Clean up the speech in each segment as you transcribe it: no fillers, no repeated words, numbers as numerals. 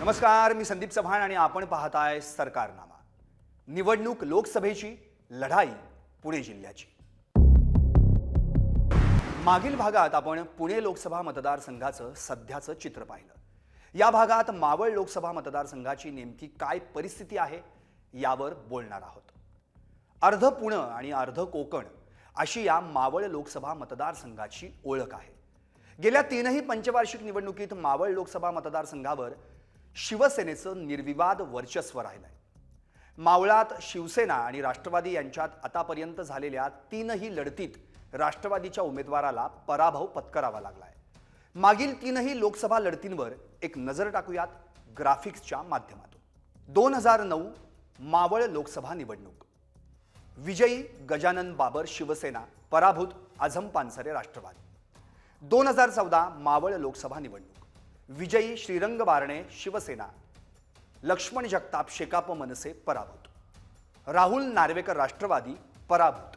नमस्कार, मी संदीप चव्हाण आणि आपण पाहताय सरकारनामा. निवडणूक लोकसभेची, लढाई पुणे जिल्ह्याची. मागील भागात आपण पुणे लोकसभा मतदारसंघाचं सध्याचं चित्र पाहिलं. या भागात मावळ लोकसभा मतदारसंघाची नेमकी काय परिस्थिती आहे यावर बोलणार आहोत. अर्ध पुणे आणि अर्ध कोकण अशी या मावळ लोकसभा मतदारसंघाची ओळख आहे. गेल्या तीनही पंचवार्षिक निवडणुकीत मावळ लोकसभा मतदारसंघावर शिवसेनेचं निर्विवाद वर्चस्व राहिलंय. मावळात शिवसेना आणि राष्ट्रवादी यांच्यात आतापर्यंत झालेल्या तीनही लढतीत राष्ट्रवादीच्या उमेदवाराला पराभव पत्करावा लागलाय. मागील तीनही लोकसभा लढतींवर एक नजर टाकूयात ग्राफिक्सच्या माध्यमातून. 2009 मावळ लोकसभा निवडणूक. विजयी गजानन बाबर शिवसेना, पराभूत आझम पानसरे राष्ट्रवादी. 2014 मावळ लोकसभा निवडणूक. विजयी श्रीरंग बारणे शिवसेना, लक्ष्मण जगताप शेकाप मनसे पराभूत. राहुल नार्वेकर राष्ट्रवादी पराभूत.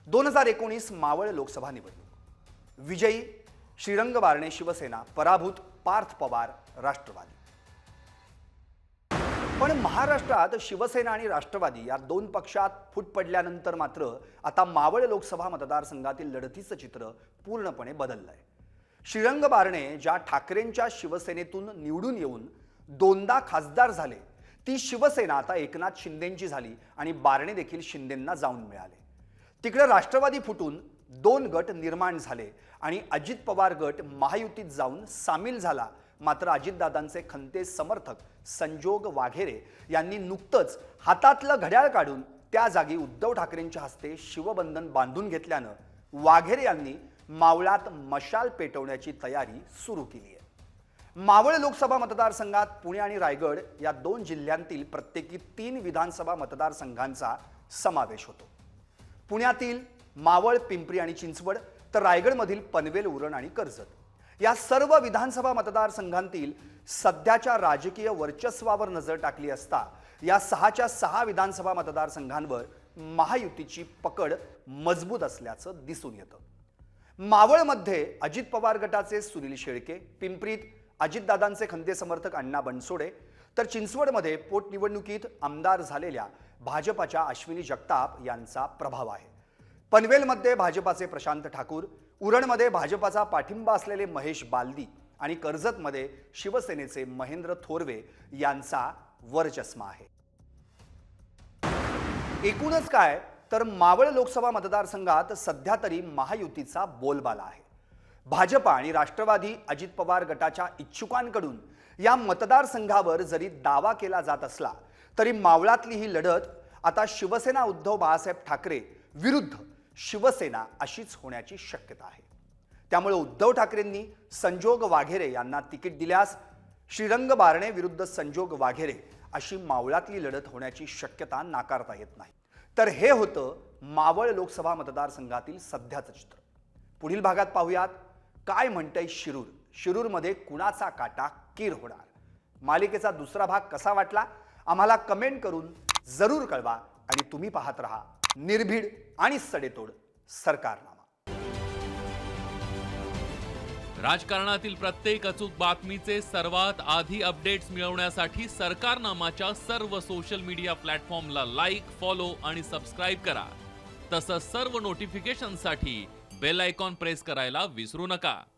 2019 मावळ लोकसभा निवडणूक. विजयी श्रीरंग बारणे शिवसेना, पराभूत पार्थ पवार राष्ट्रवादी. पण महाराष्ट्रात शिवसेना आणि राष्ट्रवादी या दोन पक्षात फूट पडल्यानंतर मात्र आता मावळ लोकसभा मतदारसंघातील लढतीचं चित्र पूर्णपणे बदललंय. श्रीरंग बारणे ज्या ठाकरेंच्या शिवसेनेतून निवडून येऊन दोनदा खासदार झाले, ती शिवसेना आता एकनाथ शिंदेंची झाली आणि बारणे देखील शिंदेंना जाऊन मिळाले. तिकडे राष्ट्रवादी फुटून दोन गट निर्माण झाले आणि अजित पवार गट महायुतीत जाऊन सामील झाला. मात्र अजितदादांचे खंते समर्थक संजोग वाघेरे यांनी नुकतंच हातातलं घड्याळ काढून त्या जागी उद्धव ठाकरेंच्या हस्ते शिवबंधन बांधून घेतल्यानं वाघेरे यांनी मावळात मशाल पेटवण्याची तयारी सुरू केली आहे. मावळ लोकसभा मतदारसंघात पुणे आणि रायगड या दोन जिल्ह्यांतील प्रत्येकी 3 विधानसभा मतदारसंघांचा समावेश होतो. पुण्यातील मावळ, पिंपरी आणि चिंचवड, तर रायगडमधील पनवेल, उरण आणि कर्जत या सर्व विधानसभा मतदारसंघांतील सध्याच्या राजकीय वर्चस्वावर नजर टाकली असता या 6च्या 6 विधानसभा मतदारसंघांवर महायुतीची पकड मजबूत असल्याचं दिसून येतं. मावळमध्ये अजित पवार गटाचे सुनील शेळके, पिंपरीत अजितदादांचे खंते समर्थक अण्णा बनसोडे, तर चिंचवडमध्ये पोटनिवडणुकीत आमदार झालेल्या भाजपाच्या अश्विनी जगताप यांचा प्रभाव आहे. पनवेलमध्ये भाजपाचे प्रशांत ठाकूर, उरणमध्ये भाजपाचा पाठिंबा असलेले महेश बालदी आणि कर्जतमध्ये शिवसेनेचे महेंद्र थोरवे यांचा वरचष्मा आहे. एकूणच काय तर मावळ लोकसभा मतदारसंघात सध्या तरी महायुतीचा बोलबाला आहे. भाजपा आणि राष्ट्रवादी अजित पवार गटाच्या इच्छुकांकडून या मतदारसंघावर जरी दावा केला जात असला तरी मावळातली ही लढत आता शिवसेना उद्धव बाळासाहेब ठाकरे विरुद्ध शिवसेना अशीच होण्याची शक्यता आहे. त्यामुळे उद्धव ठाकरेंनी संजोग वाघेरे यांना तिकीट दिल्यास श्रीरंग बारणे विरुद्ध संजोग वाघेरे अशी मावळातली लढत होण्याची शक्यता नाकारता येत नाही. तर हे होतं मावळ लोकसभा मतदारसंघातील सध्याचं चित्र. पुढील भागात पाहूयात काय म्हणतंय शिरूर. शिरूरमध्ये कुणाचा काटा कीर होणार. मालिकेचा दुसरा भाग कसा वाटला आम्हाला कमेंट करून जरूर कळवा आणि तुम्ही पाहत रहा निर्भीड आणि सडेतोड सरकारनामा. राजकारणातील प्रत्येक अचूक बातमीचे सर्वात आधी अपडेट्स मिळवण्यासाठी सरकारनामाच्या सर्व सोशल मीडिया प्लॅटफॉर्मला लाईक, फॉलो आणि सबस्क्राईब करा. तसंच सर्व नोटिफिकेशनसाठी बेल आयकॉन प्रेस करायला विसरू नका.